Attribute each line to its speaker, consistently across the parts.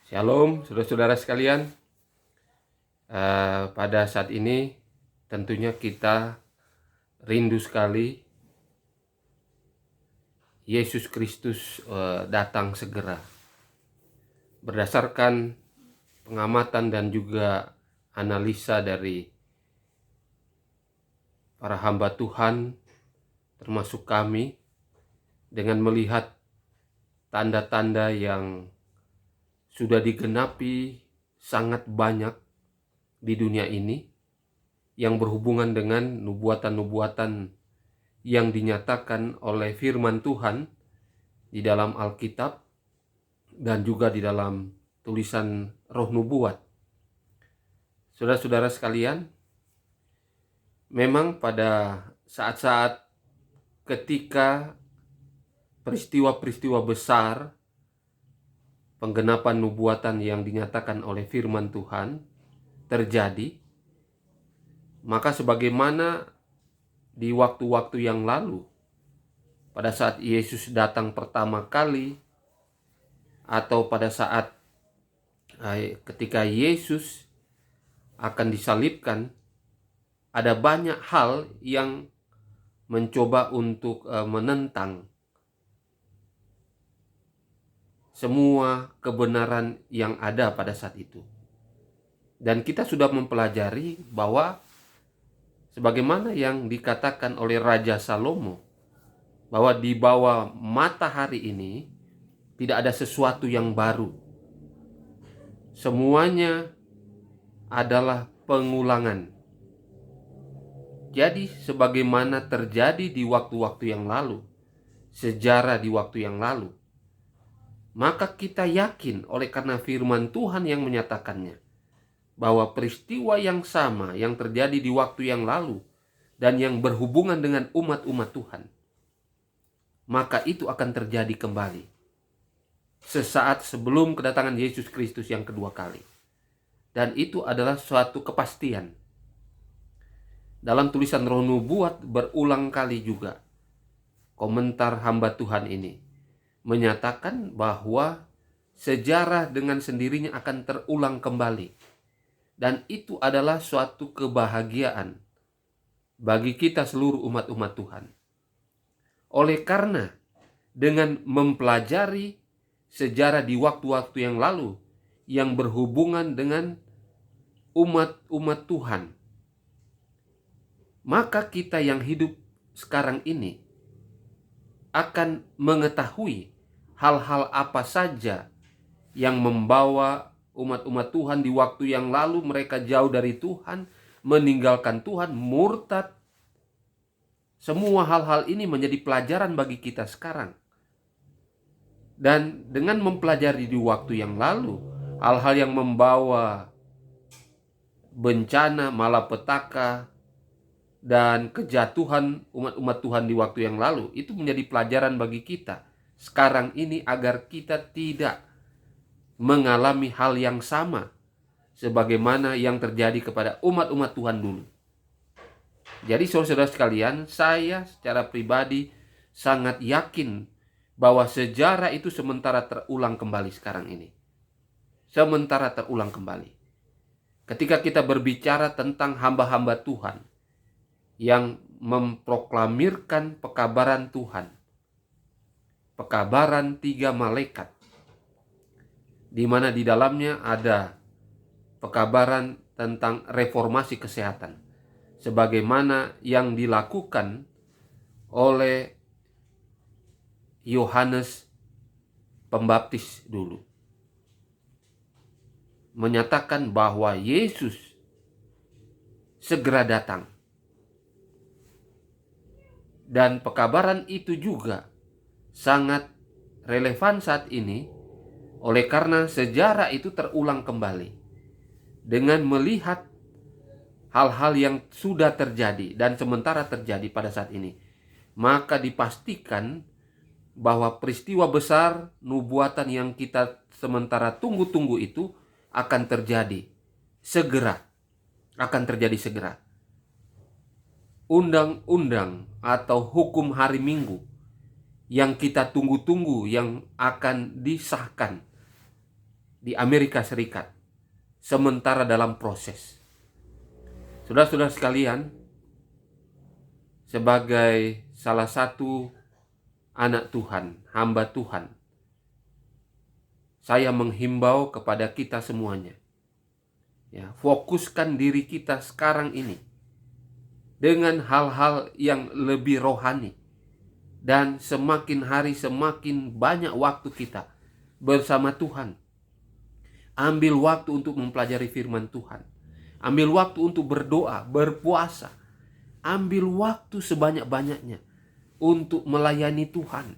Speaker 1: Shalom, saudara-saudara sekalian. Pada saat ini tentunya kita rindu sekali Yesus Kristus datang segera. Berdasarkan pengamatan dan juga analisa dari para hamba Tuhan, termasuk kami, dengan melihat tanda-tanda yang sudah digenapi sangat banyak di dunia ini, yang berhubungan dengan nubuatan-nubuatan yang dinyatakan oleh firman Tuhan di dalam Alkitab dan juga di dalam tulisan Roh Nubuat. Saudara-saudara sekalian, memang pada saat-saat ketika peristiwa-peristiwa besar penggenapan nubuatan yang dinyatakan oleh firman Tuhan terjadi, maka sebagaimana di waktu-waktu yang lalu, pada saat Yesus datang pertama kali, atau pada saat ketika Yesus akan disalibkan, ada banyak hal yang mencoba untuk menentang semua kebenaran yang ada pada saat itu. Dan kita sudah mempelajari bahwa sebagaimana yang dikatakan oleh Raja Salomo, bahwa di bawah matahari ini tidak ada sesuatu yang baru. Semuanya adalah pengulangan. Jadi sebagaimana terjadi di waktu-waktu yang lalu, sejarah di waktu yang lalu, maka kita yakin oleh karena firman Tuhan yang menyatakannya, bahwa peristiwa yang sama yang terjadi di waktu yang lalu dan yang berhubungan dengan umat-umat Tuhan, maka itu akan terjadi kembali sesaat sebelum kedatangan Yesus Kristus yang kedua kali. Dan itu adalah suatu kepastian. Dalam tulisan Roh Nubuat berulang kali juga komentar hamba Tuhan ini menyatakan bahwa sejarah dengan sendirinya akan terulang kembali. Dan itu adalah suatu kebahagiaan bagi kita seluruh umat-umat Tuhan. Oleh karena dengan mempelajari sejarah di waktu-waktu yang lalu yang berhubungan dengan umat-umat Tuhan, maka kita yang hidup sekarang ini akan mengetahui hal-hal apa saja yang membawa umat-umat Tuhan di waktu yang lalu mereka jauh dari Tuhan, meninggalkan Tuhan, murtad. Semua hal-hal ini menjadi pelajaran bagi kita sekarang. Dan dengan mempelajari di waktu yang lalu hal-hal yang membawa bencana, malapetaka, dan kejatuhan umat-umat Tuhan di waktu yang lalu, itu menjadi pelajaran bagi kita sekarang ini agar kita tidak mengalami hal yang sama sebagaimana yang terjadi kepada umat-umat Tuhan dulu. Jadi saudara-saudara sekalian, saya secara pribadi sangat yakin bahwa sejarah itu sementara terulang kembali sekarang ini. Sementara terulang kembali. Ketika kita berbicara tentang hamba-hamba Tuhan yang memproklamirkan pekabaran Tuhan, pekabaran 3 malaikat, di mana di dalamnya ada pekabaran tentang reformasi kesehatan, sebagaimana yang dilakukan oleh Yohanes Pembaptis dulu, menyatakan bahwa Yesus segera datang. Dan pekabaran itu juga sangat relevan saat ini oleh karena sejarah itu terulang kembali dengan melihat hal-hal yang sudah terjadi dan sementara terjadi pada saat ini. Maka dipastikan bahwa peristiwa besar nubuatan yang kita sementara tunggu-tunggu itu akan terjadi segera. Akan terjadi segera. Undang-undang atau hukum hari Minggu yang kita tunggu-tunggu yang akan disahkan di Amerika Serikat, sementara dalam proses. Saudara-saudara sekalian, sebagai salah satu anak Tuhan, hamba Tuhan, saya menghimbau kepada kita semuanya, ya, fokuskan diri kita sekarang ini dengan hal-hal yang lebih rohani, dan semakin hari semakin banyak waktu kita bersama Tuhan. Ambil waktu untuk mempelajari firman Tuhan, ambil waktu untuk berdoa, berpuasa, ambil waktu sebanyak-banyaknya untuk melayani Tuhan.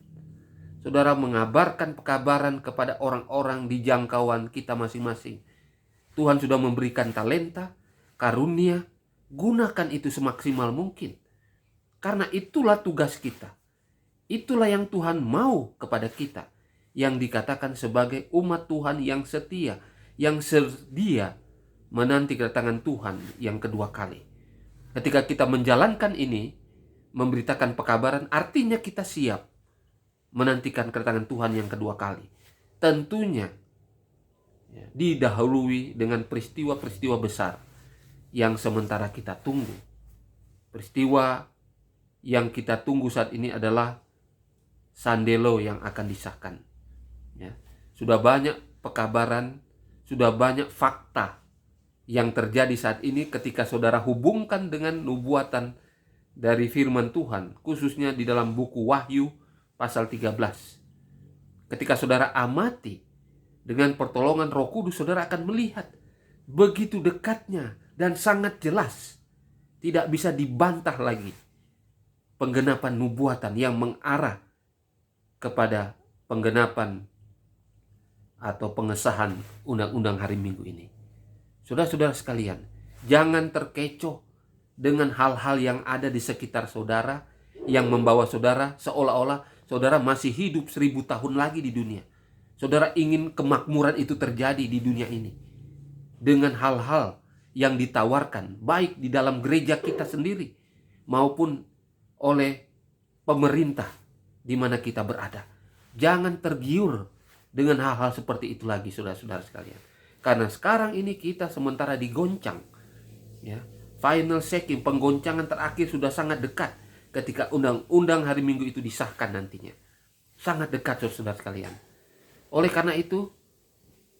Speaker 1: Saudara, mengabarkan pekabaran kepada orang-orang di jangkauan kita masing-masing. Tuhan sudah memberikan talenta, karunia, gunakan itu semaksimal mungkin. Karena itulah tugas kita. Itulah yang Tuhan mau kepada kita, yang dikatakan sebagai umat Tuhan yang setia, yang sedia menanti kedatangan Tuhan yang kedua kali. Ketika kita menjalankan ini, memberitakan pekabaran, artinya kita siap menantikan kedatangan Tuhan yang kedua kali. Tentunya didahului dengan peristiwa-peristiwa besar yang sementara kita tunggu. Peristiwa yang kita tunggu saat ini adalah Sandelo yang akan disahkan. Ya, sudah banyak pekabaran, sudah banyak fakta yang terjadi saat ini ketika saudara hubungkan dengan nubuatan dari firman Tuhan, khususnya di dalam buku Wahyu pasal 13. Ketika saudara amati dengan pertolongan Roh Kudus, saudara akan melihat begitu dekatnya dan sangat jelas, tidak bisa dibantah lagi penggenapan nubuatan yang mengarah kepada penggenapan atau pengesahan undang-undang hari Minggu ini. Saudara-saudara sekalian, jangan terkecoh dengan hal-hal yang ada di sekitar saudara, yang membawa saudara seolah-olah saudara masih hidup 1000 tahun lagi di dunia. Saudara ingin kemakmuran itu terjadi di dunia ini dengan hal-hal yang ditawarkan, baik di dalam gereja kita sendiri maupun oleh pemerintah di mana kita berada. Jangan tergiur dengan hal-hal seperti itu lagi, saudara-saudara sekalian. Karena sekarang ini kita sementara digoncang, ya. Final shaking, penggoncangan terakhir sudah sangat dekat ketika undang-undang hari Minggu itu disahkan nantinya. Sangat dekat, saudara-saudara sekalian. Oleh karena itu,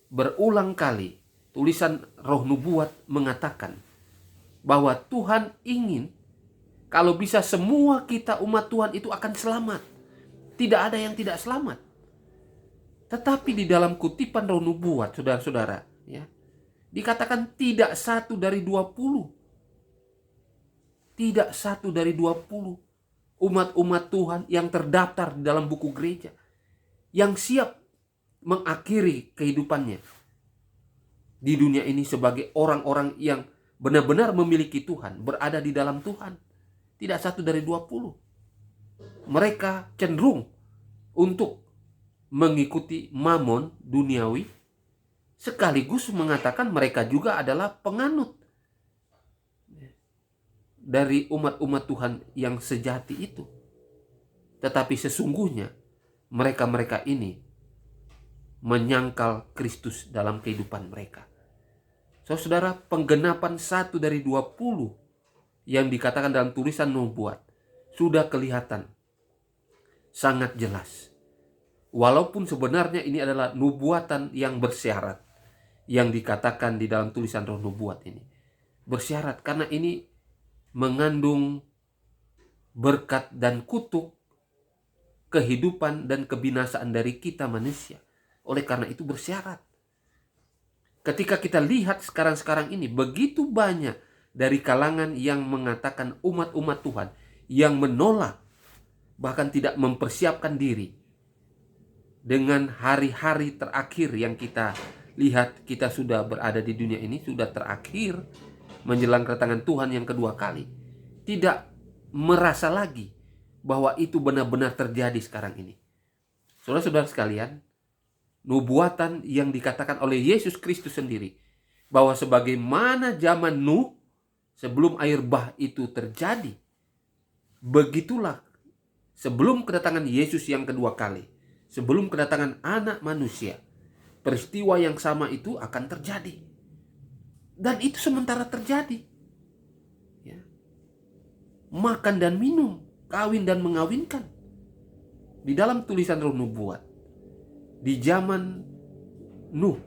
Speaker 1: berulang kali tulisan Roh Nubuat mengatakan bahwa Tuhan ingin kalau bisa semua kita umat Tuhan itu akan selamat. Tidak ada yang tidak selamat. Tetapi di dalam kutipan Roh Nubuat, saudara-saudara, ya, dikatakan tidak satu dari 20. Tidak satu dari 20 umat-umat Tuhan yang terdaftar di dalam buku gereja, yang siap mengakhiri kehidupannya di dunia ini sebagai orang-orang yang benar-benar memiliki Tuhan, berada di dalam Tuhan. Tidak satu dari 20. Mereka cenderung untuk mengikuti mamon duniawi, sekaligus mengatakan mereka juga adalah penganut dari umat-umat Tuhan yang sejati itu. Tetapi sesungguhnya mereka-mereka ini menyangkal Kristus dalam kehidupan mereka. Saudara, penggenapan 1 dari 20 yang dikatakan dalam tulisan nubuat sudah kelihatan sangat jelas. Walaupun sebenarnya ini adalah nubuatan yang bersyarat, yang dikatakan di dalam tulisan Roh Nubuat ini. Bersyarat karena ini mengandung berkat dan kutuk, kehidupan dan kebinasaan dari kita manusia. Oleh karena itu bersyarat. Ketika kita lihat sekarang-sekarang ini, begitu banyak dari kalangan yang mengatakan umat-umat Tuhan yang menolak, bahkan tidak mempersiapkan diri dengan hari-hari terakhir yang kita lihat. Kita sudah berada di dunia ini, sudah terakhir menjelang kedatangan Tuhan yang kedua kali. Tidak merasa lagi bahwa itu benar-benar terjadi sekarang ini. Saudara-saudara sekalian, nubuatan yang dikatakan oleh Yesus Kristus sendiri, bahwa sebagaimana zaman Nuh sebelum air bah itu terjadi, begitulah sebelum kedatangan Yesus yang kedua kali, sebelum kedatangan anak manusia, peristiwa yang sama itu akan terjadi. Dan itu sementara terjadi. Ya. Makan dan minum, kawin dan mengawinkan. Di dalam tulisan Roh Nubuat, di zaman Nuh,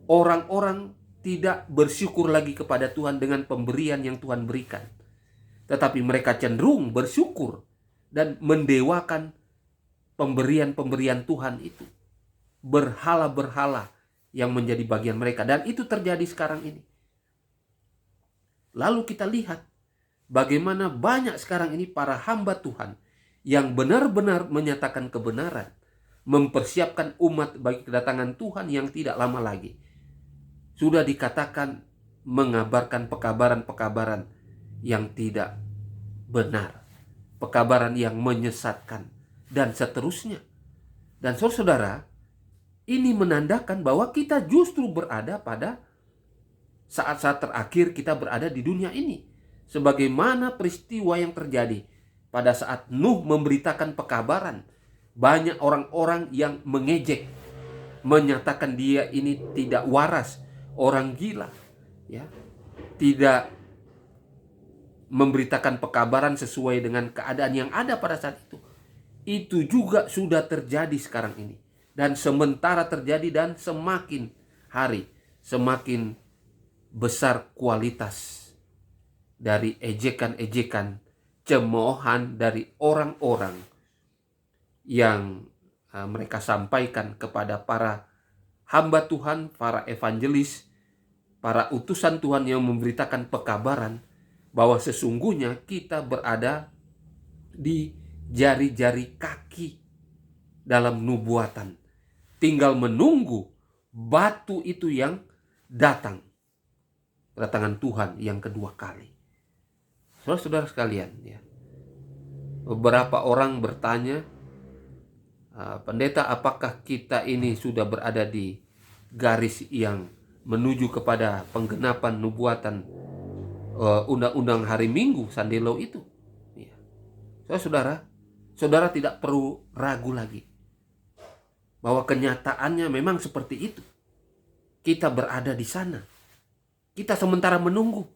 Speaker 1: orang-orang tidak bersyukur lagi kepada Tuhan dengan pemberian yang Tuhan berikan. Tetapi mereka cenderung bersyukur dan mendewakan pemberian-pemberian Tuhan itu. Berhala-berhala yang menjadi bagian mereka. Dan itu terjadi sekarang ini. Lalu kita lihat bagaimana banyak sekarang ini para hamba Tuhan yang benar-benar menyatakan kebenaran, mempersiapkan umat bagi kedatangan Tuhan yang tidak lama lagi. Sudah dikatakan mengabarkan pekabaran-pekabaran yang tidak benar, pekabaran yang menyesatkan, dan seterusnya. Dan saudara, ini menandakan bahwa kita justru berada pada saat-saat terakhir kita berada di dunia ini. Sebagaimana peristiwa yang terjadi pada saat Nuh memberitakan pekabaran, banyak orang-orang yang mengejek, menyatakan dia ini tidak waras, orang gila, ya, tidak memberitakan pekabaran sesuai dengan keadaan yang ada pada saat itu. Itu juga sudah terjadi sekarang ini. Dan sementara terjadi dan semakin hari semakin besar kualitas dari ejekan-ejekan, cemoohan dari orang-orang yang mereka sampaikan kepada para hamba Tuhan, para evangelis, para utusan Tuhan yang memberitakan pekabaran bahwa sesungguhnya kita berada di jari-jari kaki dalam nubuatan. Tinggal menunggu batu itu yang datang. Kedatangan Tuhan yang kedua kali. Saudara-saudara sekalian, ya. Beberapa orang bertanya, pendeta, apakah kita ini sudah berada di garis yang menuju kepada penggenapan nubuatan undang-undang hari Minggu, Sandelo itu? Ya. Saudara tidak perlu ragu lagi bahwa kenyataannya memang seperti itu. Kita berada di sana. Kita sementara menunggu.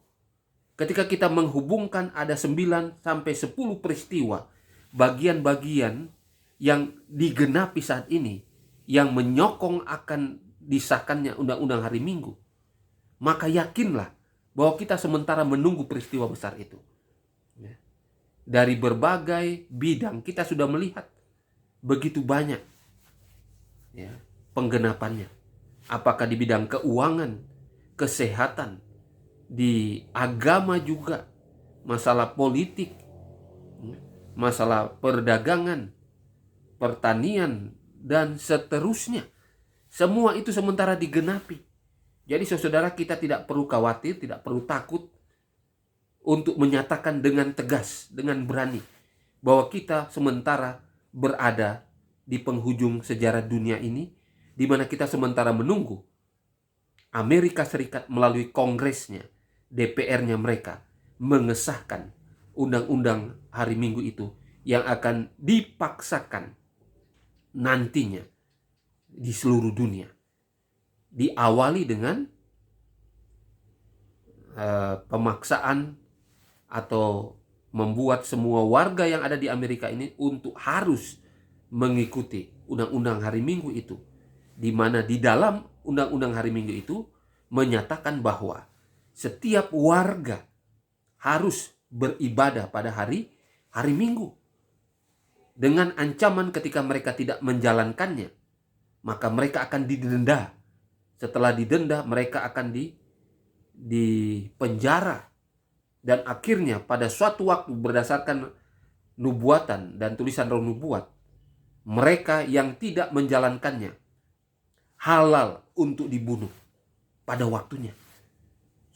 Speaker 1: Ketika kita menghubungkan ada 9 sampai 10 peristiwa, bagian-bagian yang digenapi saat ini, yang menyokong akan disahkannya undang-undang hari Minggu, maka yakinlah bahwa kita sementara menunggu peristiwa besar itu. Dari berbagai bidang kita sudah melihat begitu banyak, ya, penggenapannya. Apakah di bidang keuangan, kesehatan, di agama juga, masalah politik, masalah perdagangan, pertanian, dan seterusnya. Semua itu sementara digenapi. Jadi saudara, kita tidak perlu khawatir, tidak perlu takut untuk menyatakan dengan tegas, dengan berani, bahwa kita sementara berada di penghujung sejarah dunia ini, di mana kita sementara menunggu Amerika Serikat melalui Kongresnya, DPR-nya mereka, mengesahkan undang-undang hari Minggu itu yang akan dipaksakan nantinya di seluruh dunia. Diawali dengan pemaksaan atau membuat semua warga yang ada di Amerika ini untuk harus mengikuti undang-undang hari Minggu itu, di mana di dalam undang-undang hari Minggu itu menyatakan bahwa setiap warga harus beribadah pada hari Minggu, dengan ancaman ketika mereka tidak menjalankannya, maka mereka akan didenda. Setelah didenda, mereka akan dipenjara. Dan akhirnya pada suatu waktu, berdasarkan nubuatan dan tulisan Roh Nubuat, mereka yang tidak menjalankannya halal untuk dibunuh pada waktunya.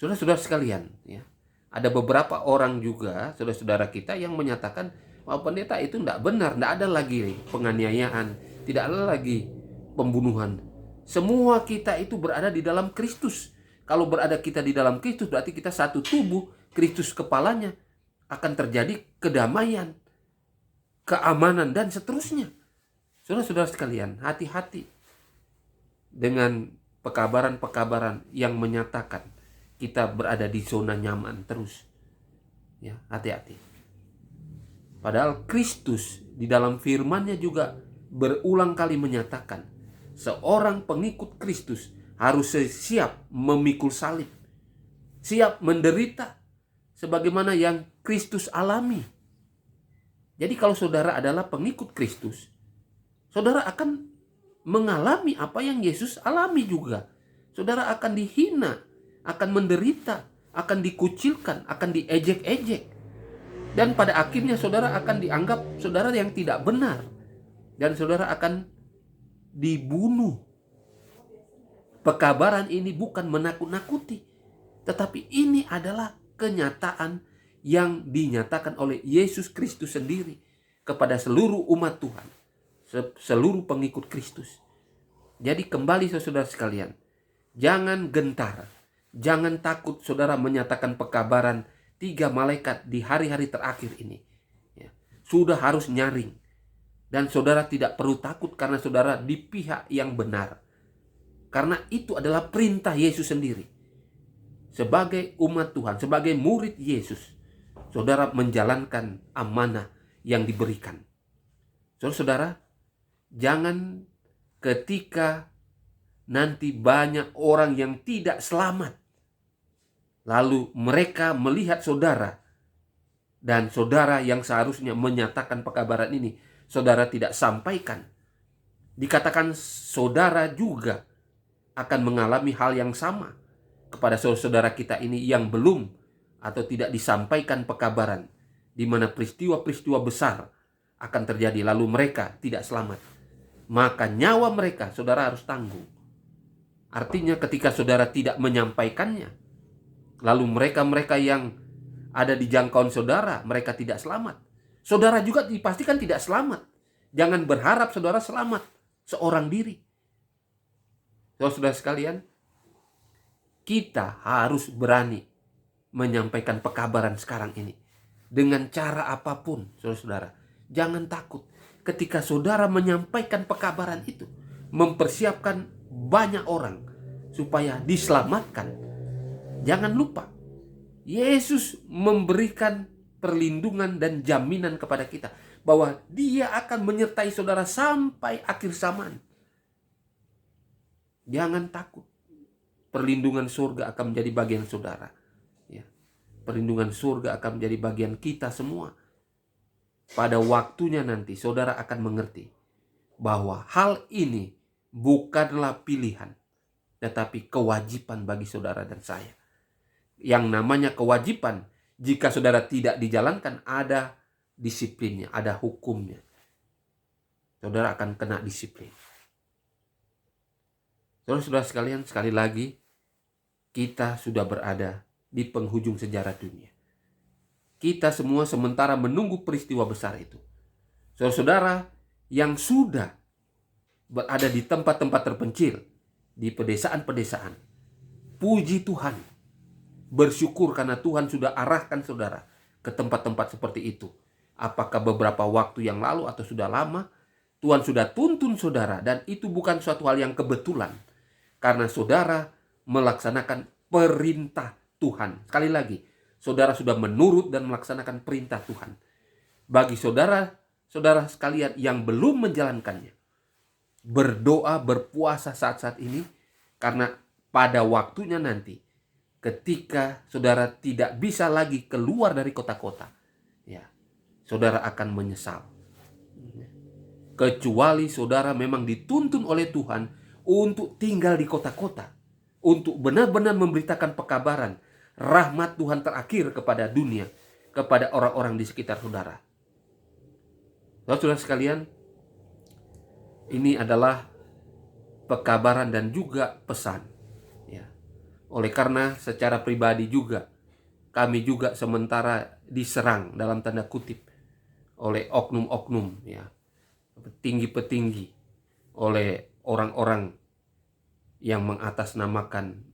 Speaker 1: Saudara-saudara sekalian, ya, ada beberapa orang juga, saudara-saudara kita, yang menyatakan bahwa pendeta itu tidak benar, tidak ada lagi penganiayaan, tidak ada lagi pembunuhan. Semua kita itu berada di dalam Kristus. Kalau berada kita di dalam Kristus, berarti kita satu tubuh, Kristus kepalanya. Akan terjadi kedamaian, keamanan, dan seterusnya. Saudara-saudara sekalian, hati-hati dengan pekabaran-pekabaran yang menyatakan kita berada di zona nyaman terus. Ya, hati-hati. Padahal Kristus di dalam firman-Nya juga berulang kali menyatakan seorang pengikut Kristus harus siap memikul salib, siap menderita sebagaimana yang Kristus alami. Jadi kalau saudara adalah pengikut Kristus, saudara akan mengalami apa yang Yesus alami juga. Saudara akan dihina, akan menderita, akan dikucilkan, akan diejek-ejek. Dan pada akhirnya saudara akan dianggap saudara yang tidak benar. Dan saudara akan dibunuh. Pekabaran ini bukan menakut-nakuti, tetapi ini adalah kenyataan yang dinyatakan oleh Yesus Kristus sendiri kepada seluruh umat Tuhan, seluruh pengikut Kristus. Jadi kembali saudara sekalian, jangan gentar, jangan takut saudara menyatakan pekabaran 3 malaikat di hari-hari terakhir ini. Ya, sudah harus nyaring. Dan saudara tidak perlu takut karena saudara di pihak yang benar. Karena itu adalah perintah Yesus sendiri. Sebagai umat Tuhan, sebagai murid Yesus, saudara menjalankan amanah yang diberikan. Saudara, jangan ketika nanti banyak orang yang tidak selamat, lalu mereka melihat saudara, dan saudara yang seharusnya menyatakan pekabaran ini, saudara tidak sampaikan. Dikatakan saudara juga akan mengalami hal yang sama kepada saudara kita ini yang belum atau tidak disampaikan pekabaran, di mana peristiwa-peristiwa besar akan terjadi, lalu mereka tidak selamat. Maka nyawa mereka saudara harus tanggung. Artinya ketika saudara tidak menyampaikannya, lalu mereka-mereka yang ada di jangkauan saudara, mereka tidak selamat. Saudara juga dipastikan tidak selamat. Jangan berharap saudara selamat seorang diri. Saudara sekalian, kita harus berani menyampaikan pekabaran sekarang ini. Dengan cara apapun, saudara-saudara. Jangan takut. Ketika saudara menyampaikan pekabaran itu, mempersiapkan banyak orang supaya diselamatkan. Jangan lupa, Yesus memberikan perlindungan dan jaminan kepada kita bahwa Dia akan menyertai saudara sampai akhir zaman. Jangan takut. Perlindungan surga akan menjadi bagian saudara. Ya. Perlindungan surga akan menjadi bagian kita semua. Pada waktunya nanti saudara akan mengerti bahwa hal ini bukanlah pilihan, tetapi kewajiban bagi saudara dan saya. Yang namanya kewajiban, jika saudara tidak dijalankan, ada disiplinnya, ada hukumnya. Saudara akan kena disiplin. Saudara-saudara sekalian, sekali lagi, kita sudah berada di penghujung sejarah dunia. Kita semua sementara menunggu peristiwa besar itu. Saudara-saudara yang sudah berada di tempat-tempat terpencil, di pedesaan-pedesaan, puji Tuhan, bersyukur karena Tuhan sudah arahkan saudara ke tempat-tempat seperti itu. Apakah beberapa waktu yang lalu atau sudah lama, Tuhan sudah tuntun saudara, dan itu bukan suatu hal yang kebetulan. Karena saudara melaksanakan perintah Tuhan. Sekali lagi, saudara sudah menurut dan melaksanakan perintah Tuhan. Bagi saudara sekalian yang belum menjalankannya, berdoa, berpuasa saat-saat ini, karena pada waktunya nanti, ketika saudara tidak bisa lagi keluar dari kota-kota, ya, saudara akan menyesal. Kecuali saudara memang dituntun oleh Tuhan untuk tinggal di kota-kota, untuk benar-benar memberitakan pekabaran rahmat Tuhan terakhir kepada dunia, kepada orang-orang di sekitar saudara. Saudara sekalian, ini adalah pekabaran dan juga pesan. Ya. Oleh karena secara pribadi juga, kami juga sementara diserang dalam tanda kutip oleh oknum-oknum, ya, petinggi-petinggi, oleh orang-orang yang mengatasnamakan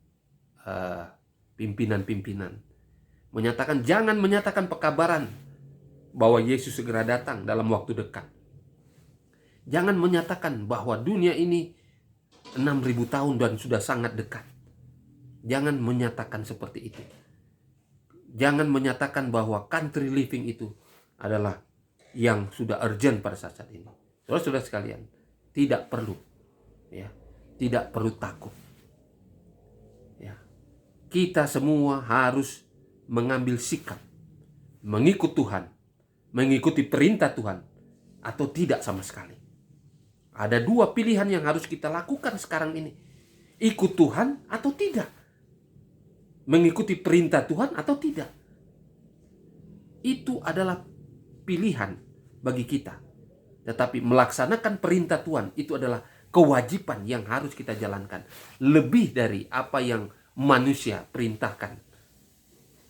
Speaker 1: pimpinan-pimpinan, menyatakan jangan menyatakan pekabaran bahwa Yesus segera datang dalam waktu dekat. Jangan menyatakan bahwa dunia ini 6.000 tahun dan sudah sangat dekat. Jangan menyatakan seperti itu. Jangan menyatakan bahwa country living itu adalah yang sudah urgent pada saat ini. Saudara-saudara sekalian, tidak perlu, ya, tidak perlu takut. Ya, kita semua harus mengambil sikap, mengikut Tuhan, mengikuti perintah Tuhan, atau tidak sama sekali. Ada dua pilihan yang harus kita lakukan sekarang ini. Ikut Tuhan atau tidak. Mengikuti perintah Tuhan atau tidak. Itu adalah pilihan bagi kita. Tetapi melaksanakan perintah Tuhan itu adalah kewajiban yang harus kita jalankan. Lebih dari apa yang manusia perintahkan.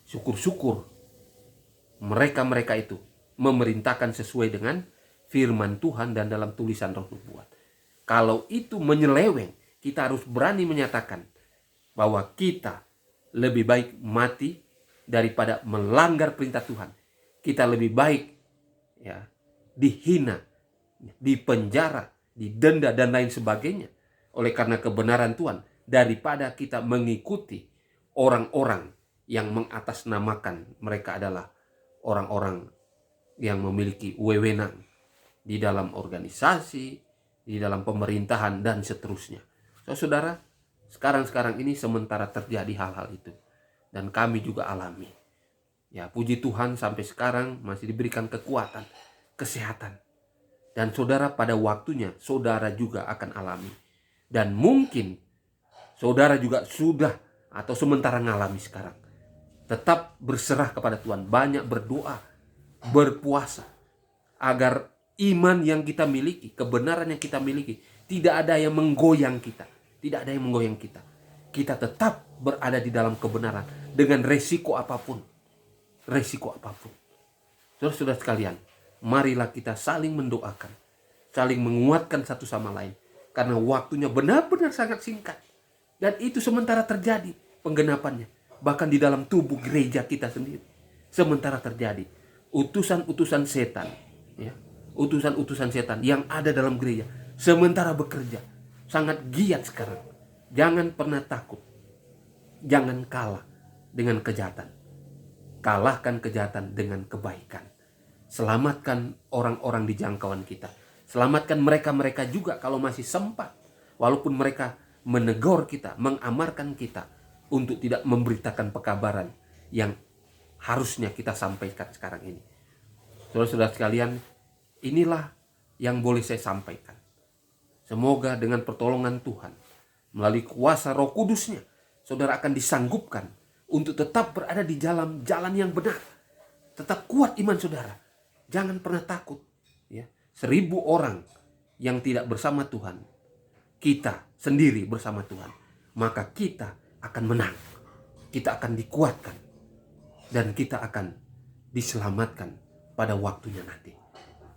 Speaker 1: Syukur-syukur mereka-mereka itu memerintahkan sesuai dengan firman Tuhan dan dalam tulisan Roh Nubuat. Kalau itu menyeleweng, kita harus berani menyatakan bahwa kita lebih baik mati daripada melanggar perintah Tuhan. Kita lebih baik, ya, dihina, dipenjara, didenda dan lain sebagainya oleh karena kebenaran Tuhan, daripada kita mengikuti orang-orang yang mengatasnamakan mereka adalah orang-orang yang memiliki wewenang di dalam organisasi, di dalam pemerintahan, dan seterusnya. Saudara, sekarang ini sementara terjadi hal-hal itu. Dan kami juga alami. Ya, puji Tuhan sampai sekarang masih diberikan kekuatan, kesehatan. Dan saudara, pada waktunya saudara juga akan alami. Dan mungkin saudara juga sudah atau sementara ngalami sekarang. Tetap berserah kepada Tuhan, banyak berdoa, berpuasa, agar iman yang kita miliki, kebenaran yang kita miliki, tidak ada yang menggoyang kita. Tidak ada yang menggoyang kita. Kita tetap berada di dalam kebenaran dengan resiko apapun. Resiko apapun. Saudara-saudara sekalian, marilah kita saling mendoakan, saling menguatkan satu sama lain. Karena waktunya benar-benar sangat singkat. Dan itu sementara terjadi penggenapannya. Bahkan di dalam tubuh gereja kita sendiri. Sementara terjadi utusan-utusan setan, ya, utusan-utusan setan yang ada dalam gereja sementara bekerja sangat giat sekarang. Jangan pernah takut, jangan kalah dengan kejahatan. Kalahkan kejahatan dengan kebaikan. Selamatkan orang-orang di jangkauan kita. Selamatkan mereka-mereka juga kalau masih sempat, walaupun mereka menegur kita, mengamarkan kita untuk tidak memberitakan pekabaran yang harusnya kita sampaikan sekarang ini. Saudara-saudara sekalian, inilah yang boleh saya sampaikan. Semoga dengan pertolongan Tuhan, melalui kuasa Roh Kudus-Nya, saudara akan disanggupkan untuk tetap berada di jalan yang benar. Tetap kuat iman saudara. Jangan pernah takut. Ya. 1000 orang yang tidak bersama Tuhan, kita sendiri bersama Tuhan, maka kita akan menang. Kita akan dikuatkan. Dan kita akan diselamatkan pada waktunya nanti.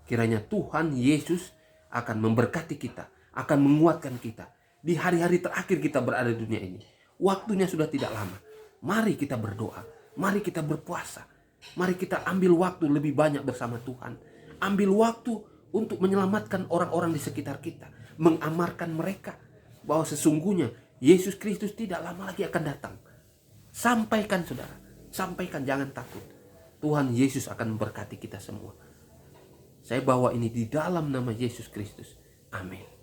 Speaker 1: Kiranya Tuhan Yesus akan memberkati kita, akan menguatkan kita di hari-hari terakhir kita berada di dunia ini. Waktunya sudah tidak lama. Mari kita berdoa, mari kita berpuasa, mari kita ambil waktu lebih banyak bersama Tuhan. Ambil waktu untuk menyelamatkan orang-orang di sekitar kita, mengamarkan mereka bahwa sesungguhnya Yesus Kristus tidak lama lagi akan datang. Sampaikan saudara, sampaikan, jangan takut. Tuhan Yesus akan memberkati kita semua. Saya bawa ini di dalam nama Yesus Kristus. Amin.